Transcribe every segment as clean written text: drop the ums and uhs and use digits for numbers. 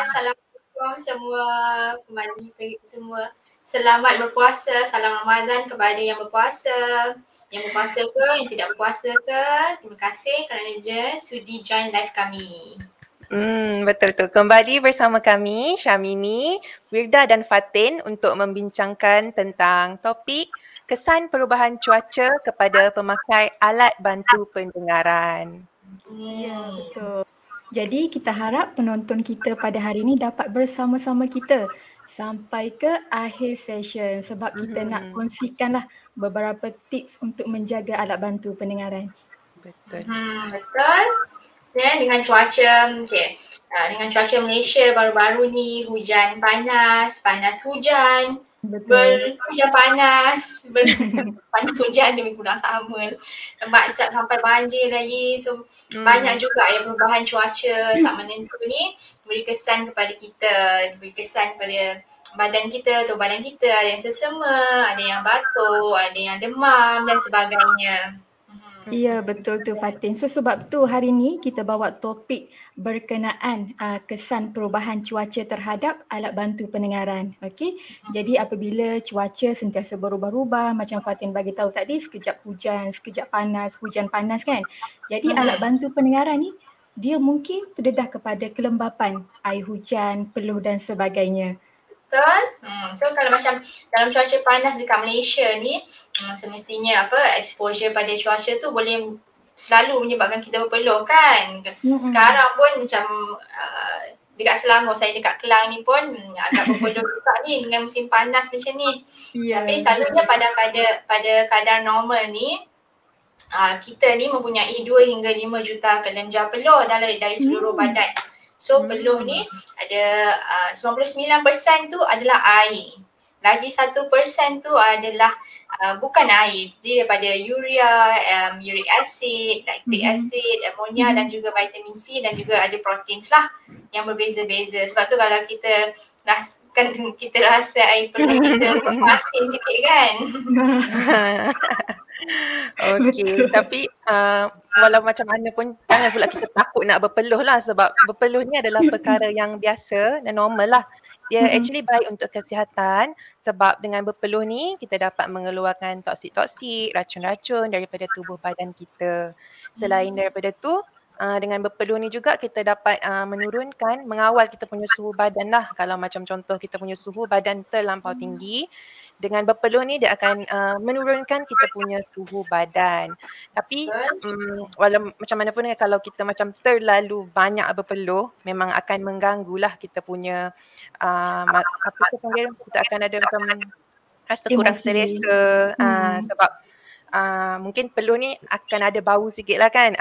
Assalamualaikum semua. Kembali ke semua. Selamat berpuasa, salam Ramadan kepada yang berpuasa. Yang berpuasa ke, yang tidak berpuasa ke. Terima kasih kerana sudi join live kami. Betul tu. Kembali bersama kami, Syamini, Wirda dan Fatin untuk membincangkan tentang topik kesan perubahan cuaca kepada pemakai alat bantu pendengaran. Ya, betul. Jadi kita harap penonton kita pada hari ini dapat bersama-sama kita sampai ke akhir session sebab kita nak kongsikanlah beberapa tips untuk menjaga alat bantu pendengaran. Betul. Betul. Dan dengan cuaca, dengan cuaca Malaysia baru-baru ni hujan panas, panas hujan. Hujan panas, panas hujan lebih kurang sama. Maksud sampai banjir lagi. So banyak juga ya perubahan cuaca tak menentu ni beri kesan kepada kita, beri kesan pada badan kita atau badan kita. Ada yang sesama, ada yang batuk, ada yang demam dan sebagainya. Ya, betul tu Fatin. So sebab tu hari ni kita bawa topik berkenaan kesan perubahan cuaca terhadap alat bantu pendengaran. Okey. Jadi apabila cuaca sentiasa berubah-ubah macam Fatin bagi tahu tadi, sekejap hujan, sekejap panas, hujan panas kan. Jadi alat bantu pendengaran ni dia mungkin terdedah kepada kelembapan air hujan, peluh dan sebagainya. Betul. So kalau macam dalam cuaca panas dekat Malaysia ni, semestinya exposure pada cuaca tu boleh selalu menyebabkan kita berpeluh kan. Sekarang pun macam dekat Selangor, saya dekat Kelang ni pun agak berpeluh juga ni dengan musim panas macam ni. Tapi selalunya pada kadar normal ni, kita ni mempunyai 2 hingga 5 juta kelenjar peluh dari seluruh badan. So peluh ni ada 99% tu adalah air. Lagi 1% tu adalah bukan air. Jadi daripada urea, uric acid, lactic acid, ammonia dan juga vitamin C dan juga ada protein lah yang berbeza-beza. Sebab tu kalau kita rasa air peluh kita masin sikit kan. Okey, tapi walau macam mana pun jangan pula kita takut nak berpeluh lah sebab berpeluh ni adalah perkara yang biasa dan normal lah. Dia actually baik untuk kesihatan sebab dengan berpeluh ni kita dapat mengeluarkan toksik-toksik, racun-racun daripada tubuh badan kita. Selain daripada tu, dengan berpeluh ni juga kita dapat mengawal kita punya suhu badan lah. Kalau macam contoh kita punya suhu badan terlampau tinggi, dengan berpeluh ni dia akan menurunkan kita punya suhu badan. Tapi walau macam mana pun kalau kita macam terlalu banyak berpeluh memang akan mengganggulah kita punya kita akan ada macam rasa kurang selesa sebab mungkin peluh ni akan ada bau sikit lah kan.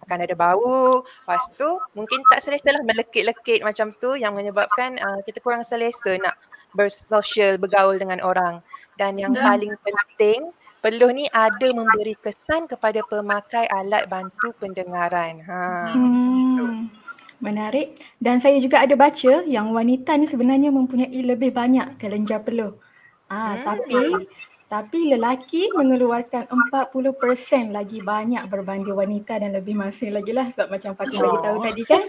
Akan ada bau, lepas tu mungkin tak selesa lah melekit-lekit macam tu yang menyebabkan kita kurang selesa nak bersosial, bergaul dengan orang. Dan yang paling penting, peluh ni ada memberi kesan kepada pemakai alat bantu pendengaran. Menarik. Dan saya juga ada baca yang wanita ni sebenarnya mempunyai lebih banyak kelenjar peluh. Tapi lelaki mengeluarkan 40% lagi banyak berbanding wanita dan lebih masing lagi lah sebab macam Fatin bagi tahu tadi kan.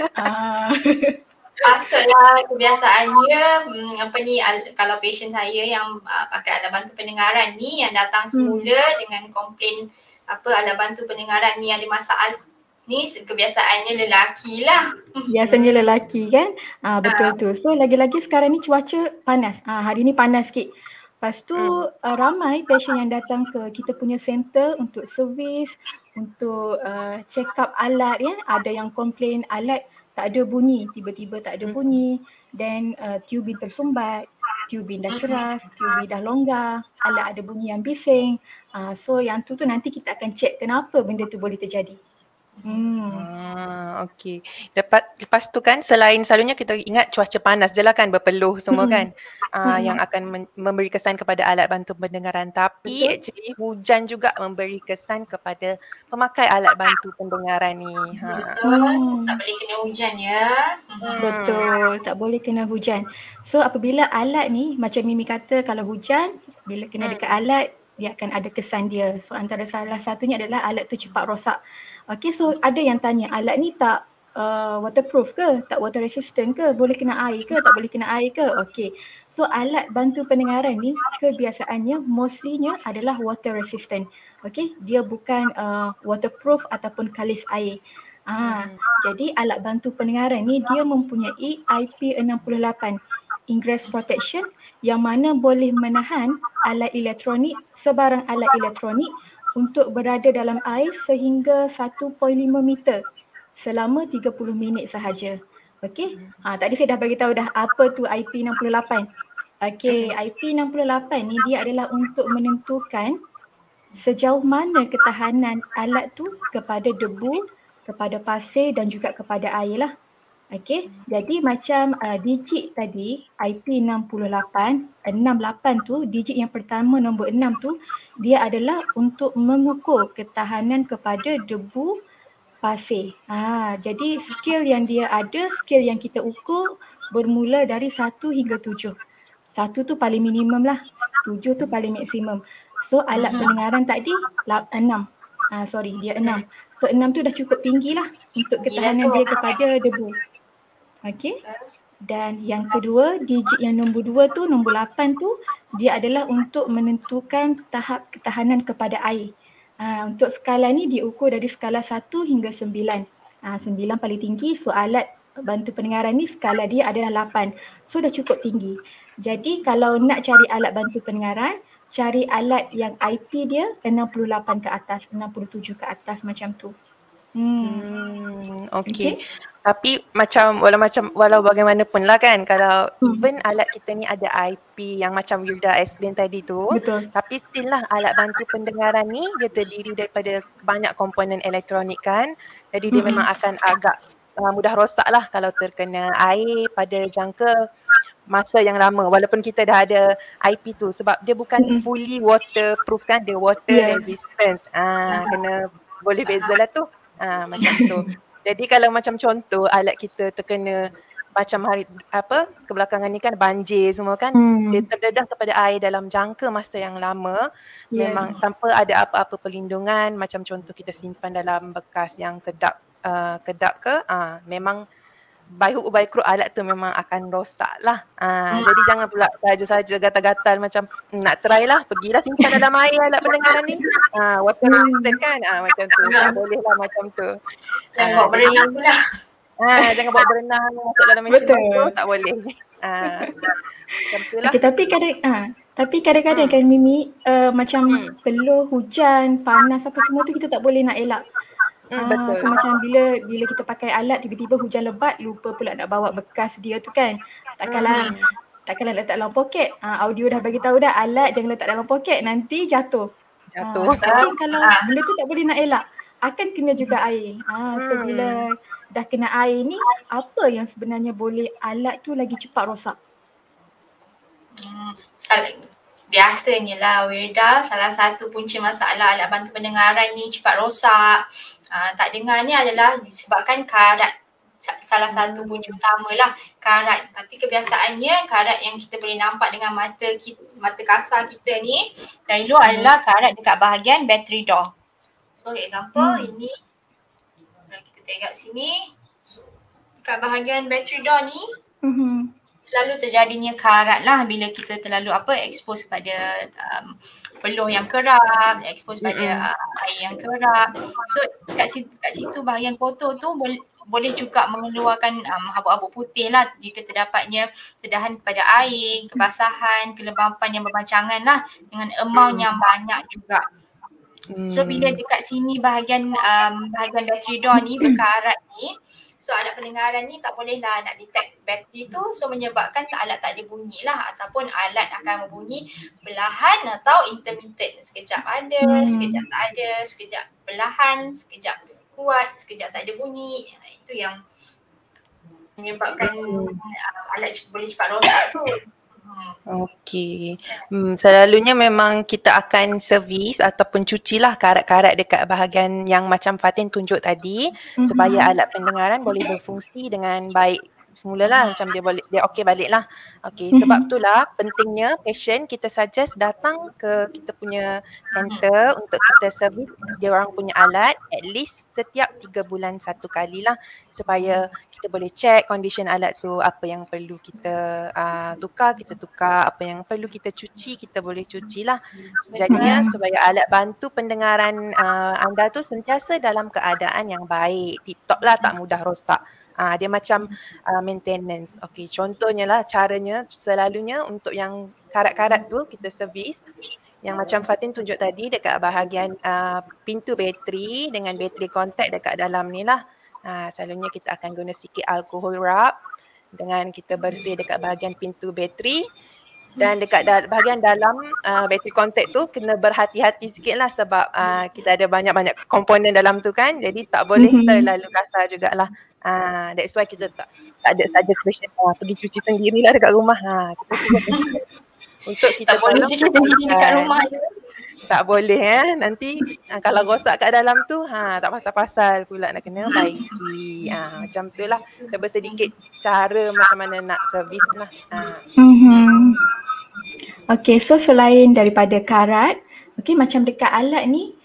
Patutlah kebiasaannya kalau patient saya yang pakai alat bantu pendengaran ni yang datang semula dengan komplain alat bantu pendengaran ni ada masalah ni kebiasaannya lelaki lah. Biasanya lelaki kan. Betul tu. So lagi-lagi sekarang ni cuaca panas. Hari ni panas sikit. Lepas tu ramai patient yang datang ke kita punya center untuk servis, untuk check up alat ya. Ada yang komplain alat tak ada bunyi, tiba-tiba tak ada bunyi, dan tubing tersumbat, tubing dah keras, tubing dah longgar, alat ada bunyi yang bising. So yang tu nanti kita akan check kenapa benda tu boleh terjadi. Okey. Lepas tu kan selalunya kita ingat cuaca panas je lah kan berpeluh semua kan yang akan memberi kesan kepada alat bantu pendengaran. Tapi actually hujan juga memberi kesan kepada pemakai alat bantu pendengaran ni. Betul. Tak boleh kena hujan ya. Betul. Tak boleh kena hujan. So apabila alat ni macam Mimi kata kalau hujan bila kena dekat alat dia akan ada kesan dia. So antara salah satunya adalah alat tu cepat rosak. Okay, so ada yang tanya alat ni tak waterproof ke, tak water resistant ke, boleh kena air ke, tak boleh kena air ke. Okay. So alat bantu pendengaran ni kebiasaannya mostlynya adalah water resistant. Okay, dia bukan waterproof ataupun kalis air. Jadi alat bantu pendengaran ni dia mempunyai IP68 ingress protection yang mana boleh menahan alat elektronik, sebarang alat elektronik untuk berada dalam air sehingga 1.5 meter selama 30 minit sahaja. Okey. Tadi saya dah bagi tahu dah apa tu IP68. Okey, IP68 ni dia adalah untuk menentukan sejauh mana ketahanan alat tu kepada debu, kepada pasir dan juga kepada air lah. Okey, jadi macam digit tadi IP68, 68 tu, digit yang pertama nombor 6 tu, dia adalah untuk mengukur ketahanan kepada debu, pasir. Jadi skill yang dia ada, skill yang kita ukur bermula dari 1 hingga 7. 1 tu paling minimum lah, 7 tu paling maksimum. So alat pendengaran tadi 6. Dia 6. So 6 tu dah cukup tinggi lah untuk ketahanan dia kepada debu. Okey. Dan yang kedua, digit yang nombor 2 tu, nombor 8 tu, dia adalah untuk menentukan tahap ketahanan kepada air. Untuk skala ni diukur dari skala 1 hingga 9. 9 paling tinggi, so alat bantu pendengaran ni skala dia adalah 8. So dah cukup tinggi. Jadi kalau nak cari alat bantu pendengaran, cari alat yang IP dia 68 ke atas, 67 ke atas macam tu. Okay. Tapi walau bagaimanapun lah kan, kalau even alat kita ni ada IP yang macam you dah explain tadi tu, betul, tapi still lah alat bantu pendengaran ni dia terdiri daripada banyak komponen elektronik kan, jadi dia memang akan agak mudah rosak lah kalau terkena air pada jangka masa yang lama, walaupun kita dah ada IP tu, sebab dia bukan fully waterproof kan, dia water resistance. Kena boleh beza lah tu. Macam tu. Jadi kalau macam contoh alat kita terkena macam kebelakangan ni kan banjir semua kan, dia terdedah kepada air dalam jangka masa yang lama, memang tanpa ada apa-apa perlindungan, macam contoh kita simpan dalam bekas yang kedap memang by hook or by crook alat tu memang akan rosak lah. Jadi jangan pula saja-saja gatal-gatal macam nak try lah, pergilah simpan dalam air alat pendengaran ni. Water resistant kan, macam tu. Tak boleh lah macam tu. Jangan bawa berenang pula. Jangan bawa berenang masuk dalam mesin tu, tak boleh. Macam tu lah. Tapi kadang-kadang kan Mimi, macam peluh, hujan, panas apa semua tu kita tak boleh nak elak. Betul. So macam bila kita pakai alat tiba-tiba hujan lebat, lupa pula nak bawa bekas dia tu kan. Takkanlah letak dalam poket. Audio dah bagi tahu dah, alat jangan letak dalam poket, nanti jatuh. Tapi kalau benda tu tak boleh nak elak, akan kena juga air. So bila dah kena air ni, apa yang sebenarnya boleh alat tu lagi cepat rosak? Biasanya lah Wirda, salah satu punca masalah alat bantu pendengaran ni cepat rosak, tak dengar ni adalah disebabkan karat. Salah satu punca utama lah karat. Tapi kebiasaannya karat yang kita boleh nampak dengan mata kasar kita ni dari luar adalah karat dekat bahagian battery door. So example ini, kalau kita tengok sini, dekat bahagian battery door ni selalu terjadinya karat lah bila kita terlalu expose pada peluh yang kerap, expose pada air yang kerap. So kat situ bahagian kotor tu boleh juga mengeluarkan habuk-habuk putih lah jika terdapatnya terdahan kepada air, kebasahan, kelembapan yang berbancangan lah dengan amount yang banyak juga. So bila dekat sini bahagian battery door ni berkarat ni, so alat pendengaran ni tak boleh lah nak detect bateri tu, so menyebabkan alat tak ada bunyi lah, ataupun alat akan berbunyi perlahan atau intermittent. Sekejap ada, sekejap tak ada, sekejap perlahan, sekejap kuat, sekejap tak ada bunyi. Itu yang menyebabkan alat boleh cepat rosak tu. Okey. Selalunya memang kita akan servis ataupun cucilah karat-karat dekat bahagian yang macam Fatin tunjuk tadi supaya alat pendengaran boleh berfungsi dengan baik semula lah, macam dia okey balik lah. Okey, sebab itulah pentingnya patient kita suggest datang ke kita punya center untuk kita servis dia orang punya alat at least setiap 3 bulan satu kali lah, supaya kita boleh check condition alat tu, apa yang perlu kita tukar, kita tukar, apa yang perlu kita cuci, kita boleh cuci lah. Jadinya supaya alat bantu pendengaran anda tu sentiasa dalam keadaan yang baik, tip-top lah, tak mudah rosak. Dia macam maintenance. Okey, contohnya lah caranya selalunya untuk yang karat-karat tu kita servis. Yang macam Fatin tunjuk tadi dekat bahagian pintu bateri dengan bateri kontak dekat dalam ni lah. Selalunya kita akan guna sikit alcohol rub dengan kita bersih dekat bahagian pintu bateri. Dan dekat bahagian dalam bateri kontak tu kena berhati-hati sikit lah sebab kita ada banyak-banyak komponen dalam tu kan. Jadi tak boleh terlalu kasar jugalah. That's why kita tak ada saja special pergi cuci sendirilah dekat rumah. Kita untuk kita tak boleh cuci sendiri dekat rumah je. Tak boleh nanti kalau rosak kat dalam tu tak pasal-pasal pula nak kena baiki. Macam tu lah. Cuba sedikit cara macam mana nak servis lah. Okay, so selain daripada karat, okay, macam dekat alat ni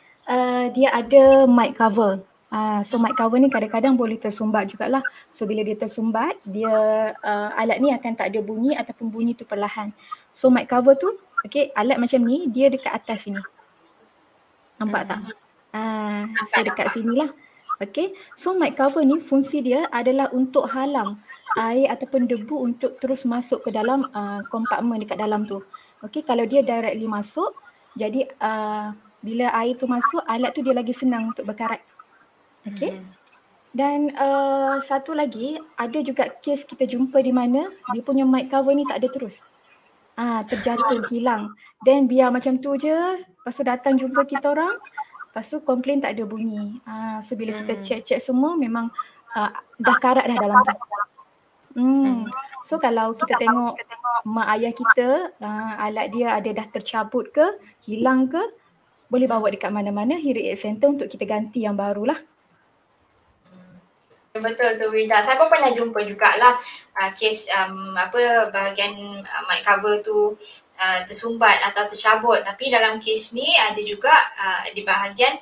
dia ada mic cover. So mic cover ni kadang-kadang boleh tersumbat jugalah. So bila dia tersumbat, dia alat ni akan tak ada bunyi ataupun bunyi tu perlahan. So mic cover tu, okay, alat macam ni dia dekat atas sini. Nampak tak? So dekat sini lah. Okay, so mic cover ni fungsi dia adalah untuk halang air ataupun debu untuk terus masuk ke dalam kompartmen dekat dalam tu. Okay, kalau dia directly masuk, jadi bila air tu masuk, alat tu dia lagi senang untuk berkarat. Okay. Dan satu lagi, ada juga kes kita jumpa di mana dia punya mic cover ni tak ada terus. Terjatuh, hilang. Dan biar macam tu je, lepas tu datang jumpa kita orang, lepas tu komplain tak ada bunyi. So bila kita check semua memang dah karat dah dalam tu. So kalau kita tengok mak ayah kita, alat dia ada dah tercabut ke, hilang ke, boleh bawa dekat mana-mana hearing aid center untuk kita ganti yang barulah. Betul tu Winda. Saya pun pernah jumpa jugalah kes bahagian mic cover tu tersumbat atau tercabut. Tapi dalam kes ni ada juga di bahagian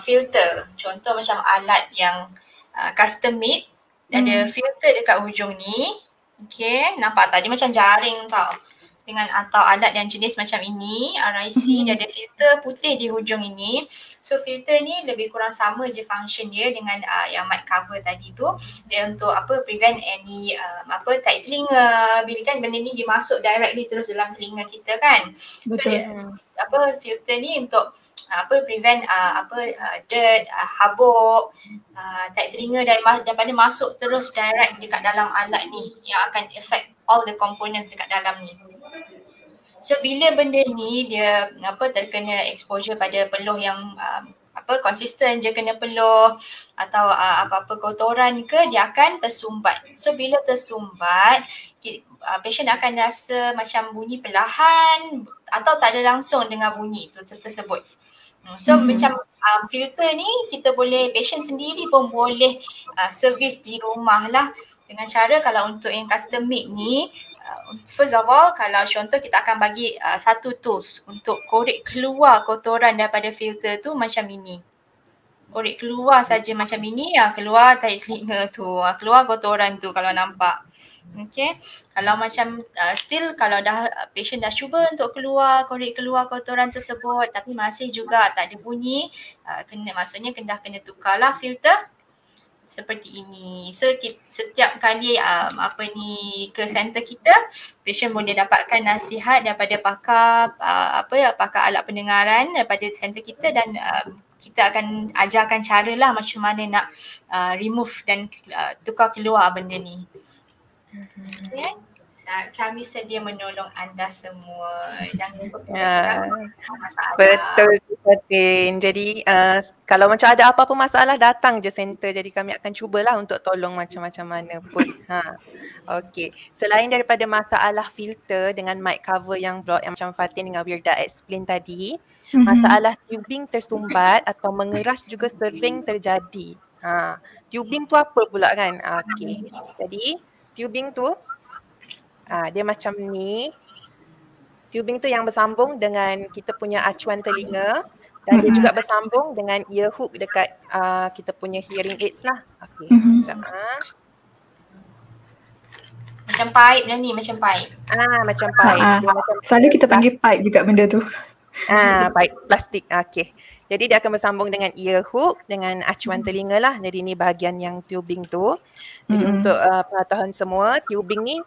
filter. Contoh macam alat yang custom made, ada filter dekat hujung ni. Okay, nampak tak? Dia macam jaring tau. Dengan atau alat yang jenis macam ini, RIC, dia ada filter putih di hujung ini. So filter ni lebih kurang sama je function dia dengan yang mic cover tadi tu. Dia untuk prevent any tight telinga. Bila kan benda ni dia masuk directly terus dalam telinga kita kan. So dia filter ni untuk prevent dirt, habuk, tight telinga daripada masuk terus direct dekat dalam alat ni yang akan affect all the components dekat dalam ni. So bila benda ni dia terkena exposure pada peluh yang konsisten je kena peluh atau apa-apa kotoran ke, dia akan tersumbat. So bila tersumbat, patient akan rasa macam bunyi perlahan atau tak ada langsung dengar bunyi tu tersebut. So macam filter ni patient sendiri pun boleh servis di rumah lah dengan cara kalau untuk yang custom made ni, first of all kalau contoh kita akan bagi satu tools untuk korek keluar kotoran daripada filter tu macam ini. Korek keluar saja macam ini, keluar tahi telinga tu, keluar kotoran tu kalau nampak. Okay, kalau macam still kalau dah patient dah cuba untuk korek keluar kotoran tersebut tapi masih juga tak ada bunyi, maksudnya kena tukarlah filter seperti ini. So setiap kali ke center kita, patient boleh dapatkan nasihat daripada pakar alat pendengaran daripada center kita dan kita akan ajarkan cara lah macam mana nak remove dan tukar keluar benda ni. Okay. Kami sedia menolong anda semua. Jangan lupa masalah. Betul Fatin. Jadi kalau macam ada apa-apa masalah datang je center. Jadi kami akan cubalah untuk tolong macam-macam mana pun. Okey. Selain daripada masalah filter dengan mic cover yang block yang macam Fatin dengan Wirda explain tadi, masalah tubing tersumbat atau mengeras juga sering terjadi. Tubing tu apa pula kan? Okey. Jadi tubing tu dia macam ni. Tubing tu yang bersambung dengan kita punya acuan telinga dan dia juga bersambung dengan ear hook dekat kita punya hearing aids lah. Okey, sekejap. Macam pipe lah ni, macam pipe. Macam pipe. Dia macam selalu kita panggil pipe juga benda tu. Pipe plastik. Okey. Jadi dia akan bersambung dengan ear hook dengan acuan telinga lah. Jadi ni bahagian yang tubing tu. Jadi untuk pengetahuan semua, tubing ni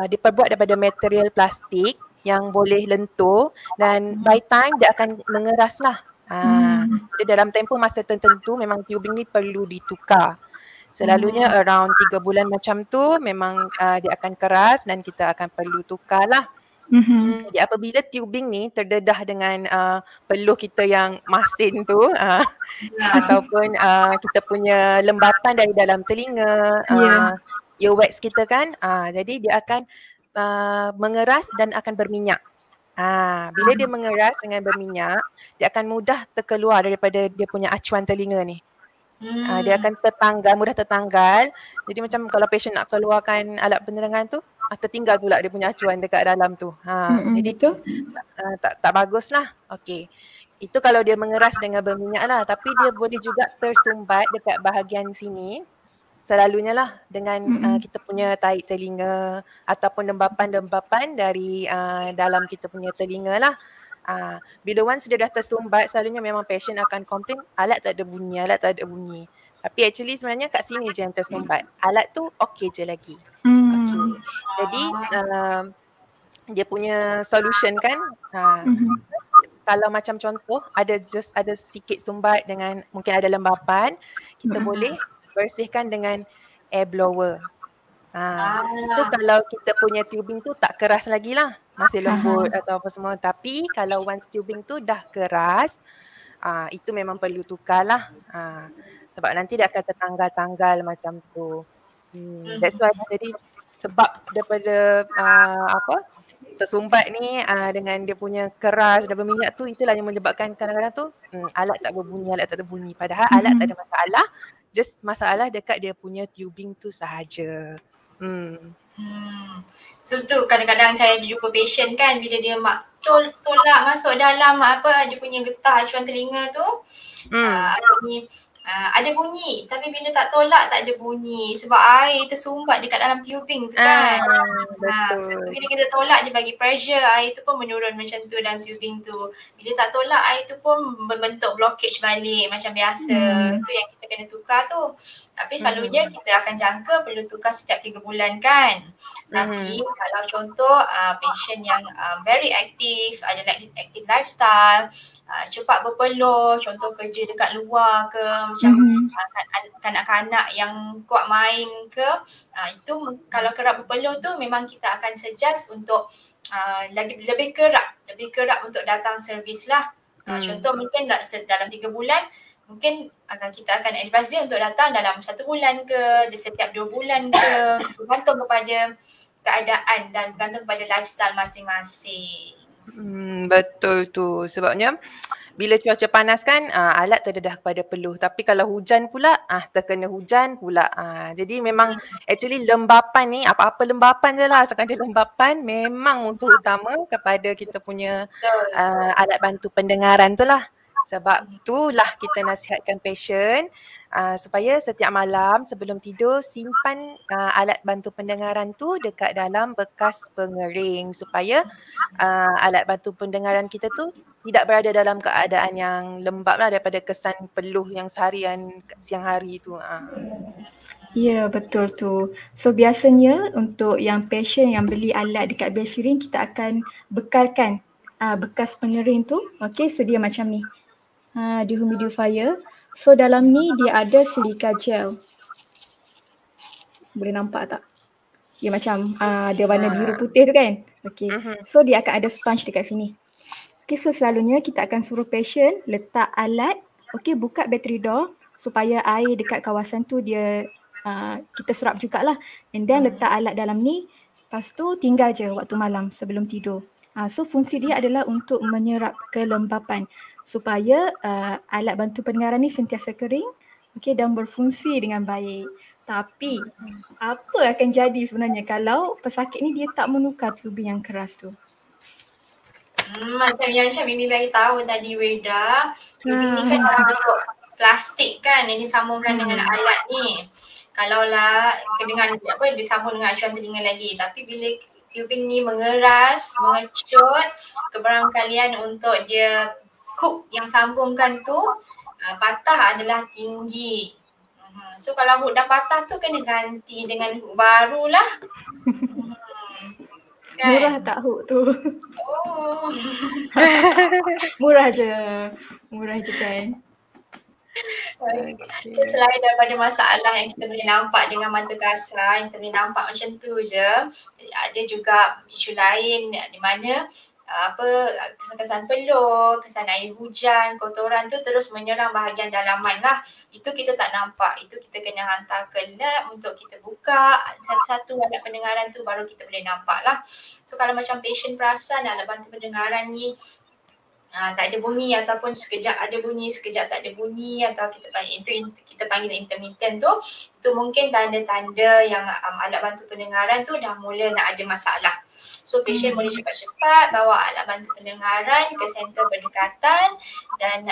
diperbuat daripada material plastik yang boleh lentur dan by time dia akan mengeras lah. Jadi dalam tempoh masa tertentu memang tubing ni perlu ditukar. Selalunya around 3 bulan macam tu memang dia akan keras dan kita akan perlu tukar lah. Jadi apabila tubing ni terdedah dengan peluh kita yang masin tu ataupun kita punya lembapan dari dalam telinga, earwax kita kan, jadi dia akan mengeras dan akan berminyak. Bila dia mengeras dengan berminyak, dia akan mudah terkeluar daripada dia punya acuan telinga ni. Dia akan mudah tertanggal. Jadi macam kalau patient nak keluarkan alat penerangan tu, tertinggal pula dia punya acuan dekat dalam tu. Jadi tak bagus lah. Okey. Itu kalau dia mengeras dengan berminyak lah. Tapi dia boleh juga tersumbat dekat bahagian sini. Selalunya lah dengan kita punya tarik telinga ataupun lembapan-lembapan dari dalam kita punya telinga lah. Bila once dia dah tersumbat, selalunya memang patient akan komplain alat tak ada bunyi. Tapi actually sebenarnya kat sini je yang tersumbat. Alat tu okey je lagi. Okay. Jadi dia punya solution kan, kalau macam contoh ada sikit sumbat dengan mungkin ada lembapan, kita boleh bersihkan dengan air blower. So kalau kita punya tubing tu tak keras lagi lah, masih lembut atau apa semua. Tapi kalau once tubing tu dah keras, itu memang perlu tukar lah. Sebab nanti dia akan tertanggal-tanggal macam tu. That's why jadi sebab daripada tersumbat ni dengan dia punya keras dan berminyak tu, itulah yang menyebabkan kadang-kadang tu alat tak berbunyi. Padahal alat tak ada masalah, just masalah dekat dia punya tubing tu sahaja. So tu kadang-kadang saya jumpa patient kan, bila dia tolak masuk dalam dia punya getah acuan telinga tu, ada bunyi, tapi bila tak tolak tak ada bunyi sebab air tersumbat dekat dalam tubing tu kan. Betul. Bila kita tolak, dia bagi pressure, air tu pun menurun macam tu dalam tubing tu. Bila tak tolak, air tu pun membentuk blockage balik macam biasa. Tu yang kita kena tukar tu. Tapi selalunya kita akan jangka perlu tukar setiap 3 bulan kan. Tapi kalau contoh patient yang very aktif, ada active lifestyle, cepat berpeluh, contoh kerja dekat luar ke, macam kanak-kanak yang kuat main ke, itu kalau kerap berpeluh tu memang kita akan suggest untuk lebih kerap untuk datang servis lah. Contoh mungkin dalam 3 bulan, mungkin kita akan advise dia untuk datang dalam 1 bulan ke, setiap 2 bulan ke, bergantung kepada keadaan dan bergantung kepada lifestyle masing-masing. Betul tu. Sebabnya bila cuaca panas kan alat terdedah kepada peluh. Tapi kalau hujan pula terkena hujan pula. Jadi memang actually lembapan ni, apa-apa lembapan je lah. Asalkan dia lembapan, memang musuh utama kepada kita punya alat bantu pendengaran tu lah. Sebab itulah kita nasihatkan patient supaya setiap malam sebelum tidur simpan alat bantu pendengaran tu dekat dalam bekas pengering supaya alat bantu pendengaran kita tu tidak berada dalam keadaan yang lembab lah daripada kesan peluh yang seharian siang hari tu. Ya, betul tu. So biasanya untuk yang patient yang beli alat dekat Basirin, kita akan bekalkan bekas pengering tu. Okay, so dia macam ni. Dehumidifier. So dalam ni dia ada silica gel. Boleh nampak tak? Dia macam dia warna biru putih tu kan? Okay. So dia akan ada sponge dekat sini. Okay, so selalunya kita akan suruh patient letak alat, okay, buka battery door supaya air dekat kawasan tu dia kita serap jugalah. And then letak alat dalam ni, lepas tu tinggal je waktu malam sebelum tidur. So fungsi dia adalah untuk menyerap kelembapan supaya alat bantu pendengaran ni sentiasa kering, okay, dan berfungsi dengan baik. Tapi apa akan jadi sebenarnya kalau pesakit ni dia tak menukar tubing yang keras tu? Macam Mimi bagi tahu tadi Wirda, tubing ni kan dalam bentuk plastik kan yang disambungkan dengan alat ni. Kalaulah dengan disambung dengan acuan telinga lagi, tapi bila tubing ni mengeras, mengecut, kebarangkalian untuk dia hook yang sambungkan tu patah adalah tinggi. So kalau hook dah patah tu kena ganti dengan hook baru lah. Kan? Murah tak hook tu? Oh. Murah je kan. Okay. Selain daripada masalah yang kita boleh nampak dengan mata kasar, yang kita boleh nampak macam tu je, ada juga isu lain di mana kesan-kesan peluh, kesan air hujan, kotoran tu terus menyerang bahagian dalaman lah. Itu kita tak nampak, itu kita kena hantar ke lab untuk kita buka satu-satu alat pendengaran tu baru kita boleh nampak lah. So kalau macam patient perasan alat bantu pendengaran ni tak ada bunyi ataupun sekejap ada bunyi, sekejap tak ada bunyi, atau kita panggil intermittent tu, itu mungkin tanda-tanda yang alat bantu pendengaran tu dah mula nak ada masalah. So patient boleh cepat-cepat bawa alat bantu pendengaran ke center berdekatan dan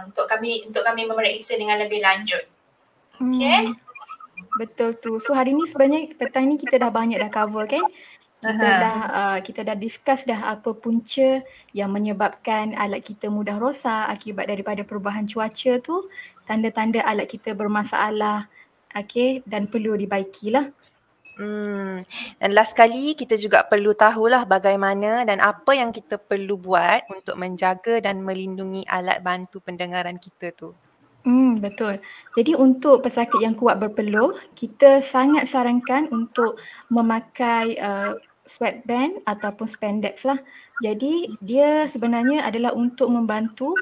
untuk kami memeriksa dengan lebih lanjut. Okay? Betul tu. So hari ni sebenarnya petang ni kita dah banyak dah cover kan? Kita dah discuss dah apa punca yang menyebabkan alat kita mudah rosak akibat daripada perubahan cuaca tu, tanda-tanda alat kita bermasalah, okay, dan perlu dibaikilah. Dan last sekali kita juga perlu tahulah bagaimana dan apa yang kita perlu buat untuk menjaga dan melindungi alat bantu pendengaran kita tu. Betul. Jadi untuk pesakit yang kuat berpeluh, kita sangat sarankan untuk memakai sweatband ataupun spandex lah. Jadi dia sebenarnya adalah untuk membantu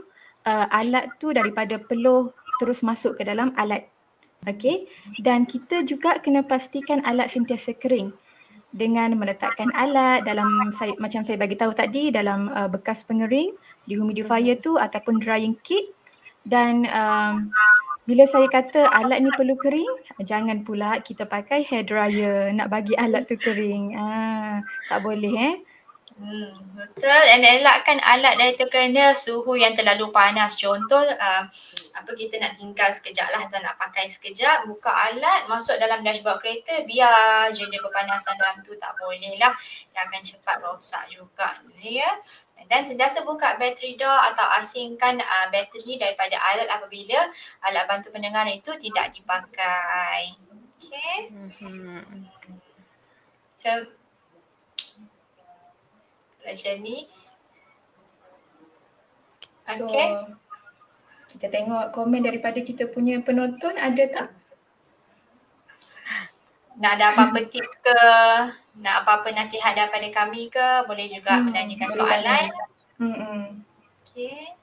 alat tu daripada peluh terus masuk ke dalam alat. Okay. Dan kita juga kena pastikan alat sentiasa kering dengan meletakkan alat dalam macam saya bagi tahu tadi dalam bekas pengering, dehumidifier tu ataupun drying kit. Dan bila saya kata alat ni perlu kering, jangan pula kita pakai hair dryer nak bagi alat tu kering. Tak boleh Betul. Dan elakkan alat dari terkena suhu yang terlalu panas. Contoh kita nak tinggal sekejap lah, tak nak pakai sekejap, buka alat, masuk dalam dashboard kereta, biar je dia berpanasan dalam tu, tak boleh lah. Dia akan cepat rosak juga. Ya. Dan sentiasa buka bateri door atau asingkan bateri daripada alat apabila alat bantu pendengaran itu tidak dipakai. Okay. Macam ni. Okay. So, kita tengok komen daripada kita punya penonton, ada tak? Nak ada apa-apa tips ke, nak apa-apa nasihat daripada kami ke, boleh juga menanyakan soalan. Okay.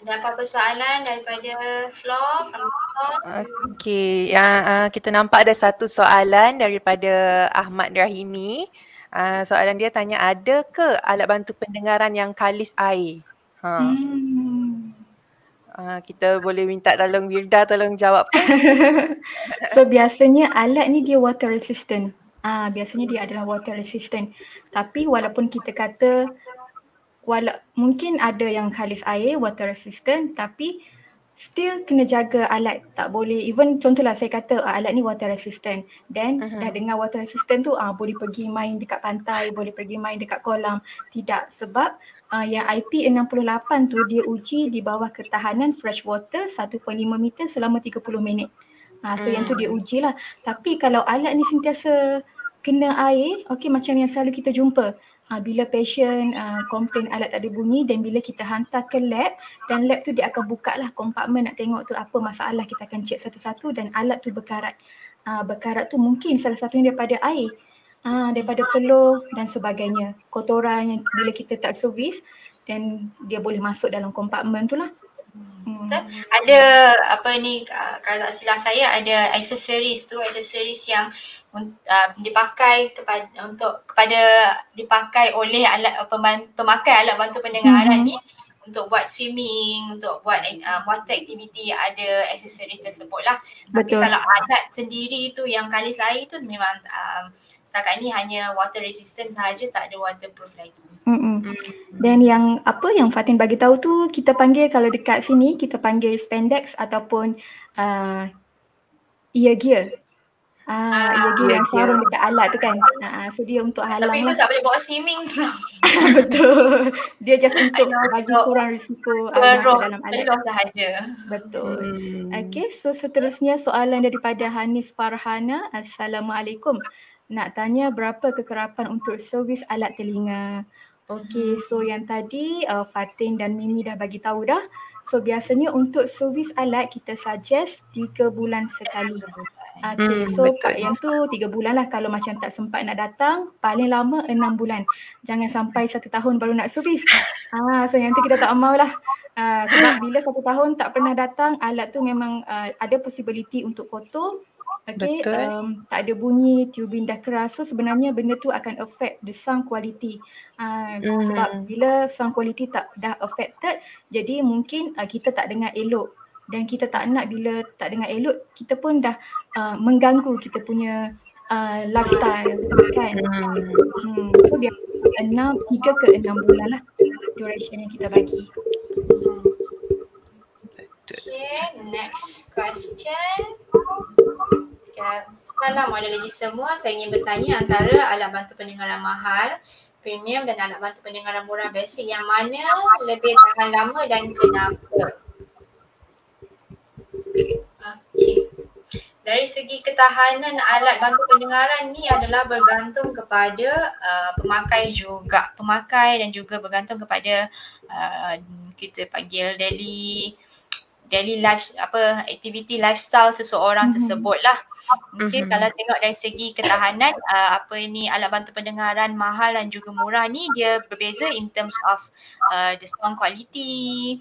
Ada apa-apa soalan daripada floor? Okay, kita nampak ada satu soalan daripada Ahmad Rahimi. Soalan dia tanya, ada ke alat bantu pendengaran yang kalis air? Kita boleh minta tolong Wirda tolong jawab. So biasanya alat ni dia water resistant. Biasanya dia adalah water resistant. Tapi walaupun kita kata mungkin ada yang kalis air water resistant, tapi still kena jaga alat. Tak boleh, even contohlah saya kata alat ni water resistant, then dah dengar water resistant tu boleh pergi main dekat pantai, boleh pergi main dekat kolam. Tidak, sebab yang IP68 tu dia uji di bawah ketahanan fresh water 1.5 meter selama 30 minit. So yang tu dia uji lah. Tapi kalau alat ni sentiasa kena air, okay, macam yang selalu kita jumpa, bila patient komplain alat tak ada bunyi, dan bila kita hantar ke lab, dan lab tu dia akan buka lah kompartmen nak tengok tu apa masalah, kita akan cek satu-satu dan alat tu berkarat. Berkarat tu mungkin salah satunya daripada air, daripada peluh dan sebagainya, kotoran yang bila kita tak servis, dan dia boleh masuk dalam kompartmen tu lah. Ada apa ni, kalau tak silap saya ada aksesoris yang dipakai dipakai oleh pemakai alat bantu pendengaran ni untuk buat swimming, untuk buat water activity, ada aksesoris tersebut lah. Tapi Betul. kalau alat sendiri tu yang kalis air tu memang setakat ni hanya water resistant sahaja, tak ada waterproof lagi. Dan yang apa yang Fatin bagi tahu tu kita panggil, kalau dekat sini kita panggil spandex ataupun ear gear. Ear gear yang sarung dekat alat tu kan. So dia untuk halang Tapi itu lah. tak boleh bawa swimming tau. Betul. Dia just untuk bagi kurang risiko masuk dalam alat. Peluh sahaja. Betul. Okay, so seterusnya soalan daripada Hanis Farhana. Assalamualaikum. Nak tanya berapa kekerapan untuk servis alat telinga? Okay, so yang tadi Fatin dan Mimi dah bagi tahu dah. So biasanya untuk servis alat kita suggest 3 bulan sekali. Okay, so yang tu 3 bulan lah kalau macam tak sempat nak datang, paling lama 6 bulan. Jangan sampai 1 tahun baru nak servis. So yang tu kita tak mahu lah. Sebab bila 1 tahun tak pernah datang, alat tu memang ada possibility untuk kotor. Okay, tak ada bunyi, tubing dah keras. So sebenarnya benda tu akan affect the sound quality. Sebab bila sound quality dah affected, jadi mungkin kita tak dengar elok. Dan kita tak nak bila tak dengar elok, kita pun dah mengganggu kita punya lifestyle kan. So biasanya 3 ke 6 bulan lah duration yang kita bagi. Okay, next question. Salam audiologi semua, saya ingin bertanya antara alat bantu pendengaran mahal, premium dan alat bantu pendengaran murah basic, yang mana lebih tahan lama dan kenapa? Okay. Dari segi ketahanan alat bantu pendengaran ni adalah bergantung kepada pemakai dan juga bergantung kepada kita panggil daily activity lifestyle seseorang tersebut lah. Okay, kalau tengok dari segi ketahanan alat bantu pendengaran mahal dan juga murah ni dia berbeza in terms of the sound quality,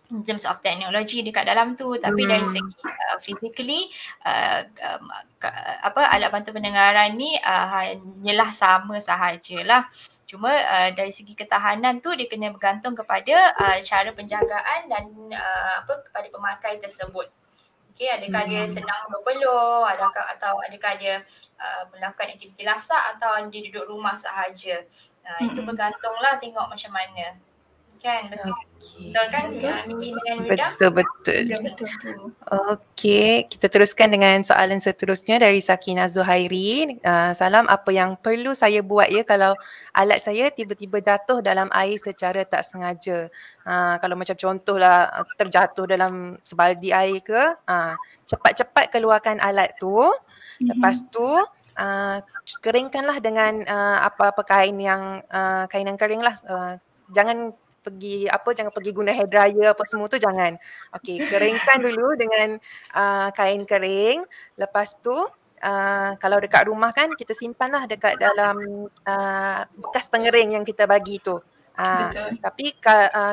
in terms of teknologi dekat dalam tu. Tapi dari segi physically alat bantu pendengaran ni hanyalah sama sahajalah. Cuma dari segi ketahanan tu dia kena bergantung kepada cara penjagaan dan kepada pemakai tersebut. Okay, adakah dia senang berpeluh, atau adakah dia melakukan aktiviti lasak, atau dia duduk rumah sahaja. Itu bergantunglah, tengok macam mana. Kan? Betul kan Mimi dengan Rida? Betul. Okey, kita teruskan dengan soalan seterusnya dari Sakina Zuhairi. Salam, apa yang perlu saya buat kalau alat saya tiba-tiba jatuh dalam air secara tak sengaja? Kalau macam contohlah terjatuh dalam sebaldi air ke, cepat-cepat keluarkan alat tu. Lepas tu keringkanlah dengan apa-apa kainan kering lah. Jangan pergi guna hair dryer apa semua tu, jangan. Okey, keringkan dulu dengan kain kering. Lepas tu kalau dekat rumah kan kita simpanlah dekat dalam bekas pengering yang kita bagi tu. Tapi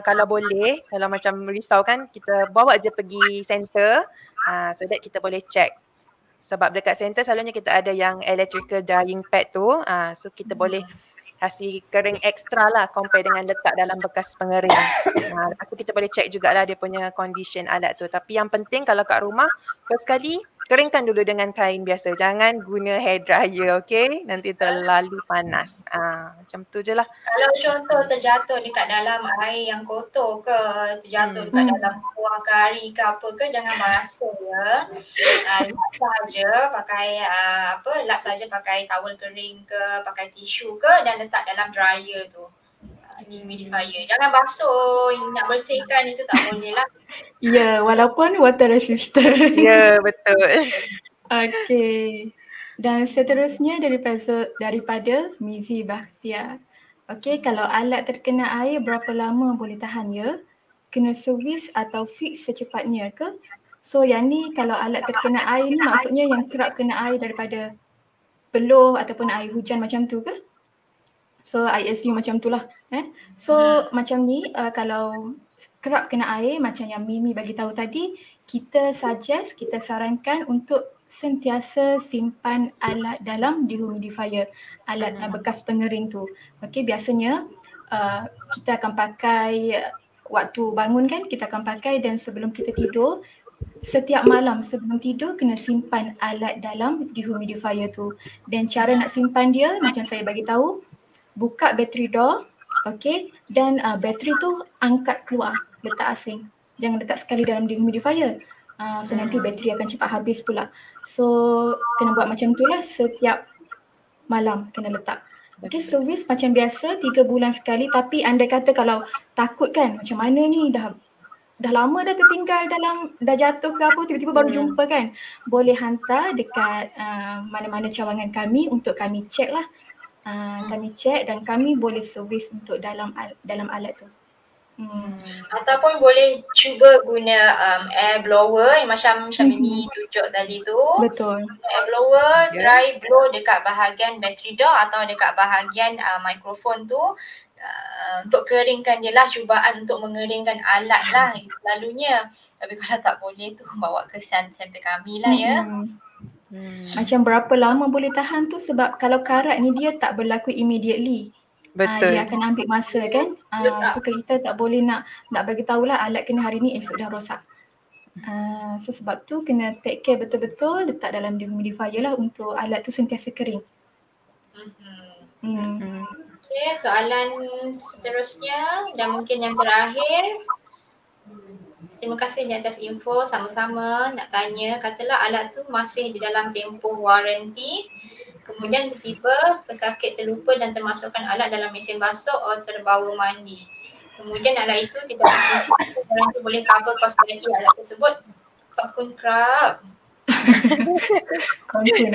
kalau boleh, kalau macam risau kan, kita bawa je pergi center so that kita boleh check. Sebab dekat center selalunya kita ada yang electrical drying pad tu, so kita boleh kasih kering ekstra lah compare dengan letak dalam bekas pengering. Lepas tu kita boleh check jugalah dia punya condition alat tu. Tapi yang penting kalau kat rumah, first sekali keringkan dulu dengan kain biasa. Jangan guna hair dryer, okay? Nanti terlalu panas. Macam tu je lah. Kalau contoh terjatuh dekat dalam air yang kotor ke, terjatuh dekat dalam kuah kari ke apa ke, jangan basuh ya. Lap saja pakai lap saja pakai towel kering ke, pakai tisu ke, dan letak dalam dryer tu. Humidifier. Jangan basuh, nak bersihkan itu tak boleh lah. Ya, walaupun water resistant. Ya, betul. Okey. Dan seterusnya daripada Mizi Bakhtiar. Okey, kalau alat terkena air berapa lama boleh tahan ya? Kena servis atau fix secepatnya ke? So yang ni kalau alat terkena air ni maksudnya yang kerap kena air daripada peluh ataupun air hujan macam tu ke? So I assume macam tu lah. So macam ni kalau kerap kena air macam yang Mimi bagi tahu tadi, kita sarankan untuk sentiasa simpan alat dalam dehumidifier, alat bekas pengering tu. Okey, biasanya kita akan pakai waktu bangun kan, kita akan pakai, dan sebelum kita tidur, setiap malam sebelum tidur kena simpan alat dalam dehumidifier tu. Dan cara nak simpan dia macam saya bagi tahu, buka battery door, okey, dan bateri tu angkat keluar, letak asing. Jangan letak sekali dalam dehumidifier. So nanti bateri akan cepat habis pula. So kena buat macam tu lah, setiap malam kena letak. Okey, servis macam biasa 3 bulan sekali, tapi andai kata kalau takut kan, macam mana ni, dah lama dah tertinggal dah jatuh ke apa, tiba-tiba baru jumpa kan, boleh hantar dekat mana-mana cawangan kami untuk kami cek lah. Kami cek dan kami boleh servis untuk dalam alat tu. Ataupun boleh cuba guna air blower yang macam Mimi tunjuk tadi tu. Betul. Air blower, try blow dekat bahagian battery door atau dekat bahagian mikrofon tu. Untuk keringkan dia lah, cubaan untuk mengeringkan alat lah selalunya. Tapi kalau tak boleh tu bawa ke center kami lah ya. Macam berapa lama boleh tahan tu, sebab kalau karat ni dia tak berlaku immediately. Betul. Dia akan ambil masa kan. So kita tak boleh nak bagi tahulah alat kena hari ni, esok dah rosak. So sebab tu kena take care betul-betul, letak dalam dehumidifier lah untuk alat tu sentiasa kering. Okay, soalan seterusnya dan mungkin yang terakhir. Terima kasih di atas info, sama-sama nak tanya, katalah alat tu masih di dalam tempoh waranti, kemudian tiba-tiba pesakit terlupa dan termasukkan alat dalam mesin basuh atau terbawa mandi. Kemudian alat itu tidak berfungsi, waranti boleh cover kos ganti alat tersebut. Kau pun kerap. Kau pun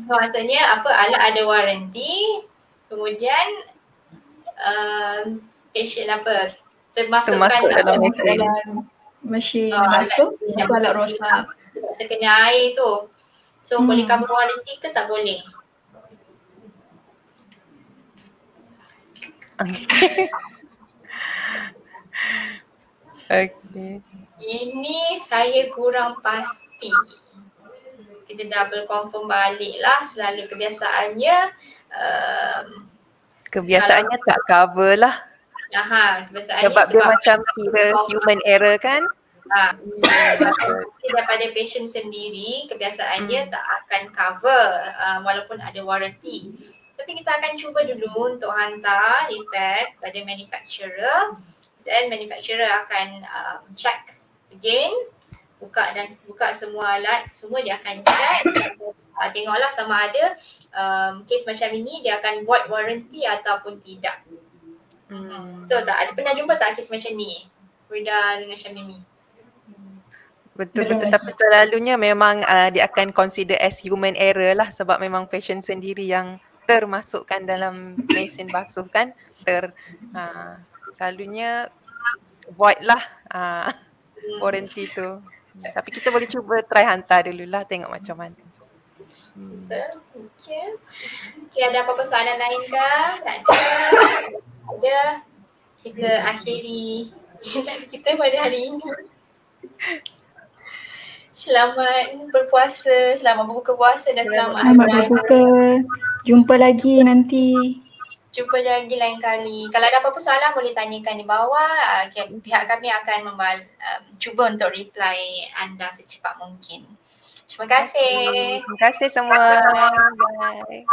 Maksudnya apa, alat ada waranti, kemudian patient termasukkan dalam mesin basuh, alat rosak, terkena air tu. So boleh cover waranti ke tak boleh? Okay. Ini saya kurang pasti. Kita double confirm balik lah, selalu kebiasaannya tak cover lah. Kebiasaannya sebab dia macam kira human error kan. Daripada patient sendiri, kebiasaannya tak akan cover walaupun ada warranty. Tapi kita akan cuba dulu untuk hantar repair kepada manufacturer, dan manufacturer akan check again, buka semua alat, semua dia akan check. Tengoklah sama ada case macam ini dia akan void warranty ataupun tidak. Betul tak? Ada pernah jumpa tak kes macam ni, Rida dengan Syamimi? Betul. Tapi selalunya memang dia akan consider as human error lah, sebab memang patient sendiri yang termasukkan dalam mesin basuh kan. Selalunya void lah warranty tu. Tapi kita boleh cuba try hantar dululah, tengok macam mana. Betul. Okay, ada apa-apa soalan lain ke? Tak ada. Kita akhiri live kita pada hari ini. Selamat berpuasa, selamat berbuka puasa dan selamat berbuka. Jumpa lagi nanti. Jumpa lagi lain kali. Kalau ada apa-apa soalan boleh tanyakan di bawah. Pihak kami akan cuba untuk reply anda secepat mungkin. Terima kasih. Terima kasih semua. Bye.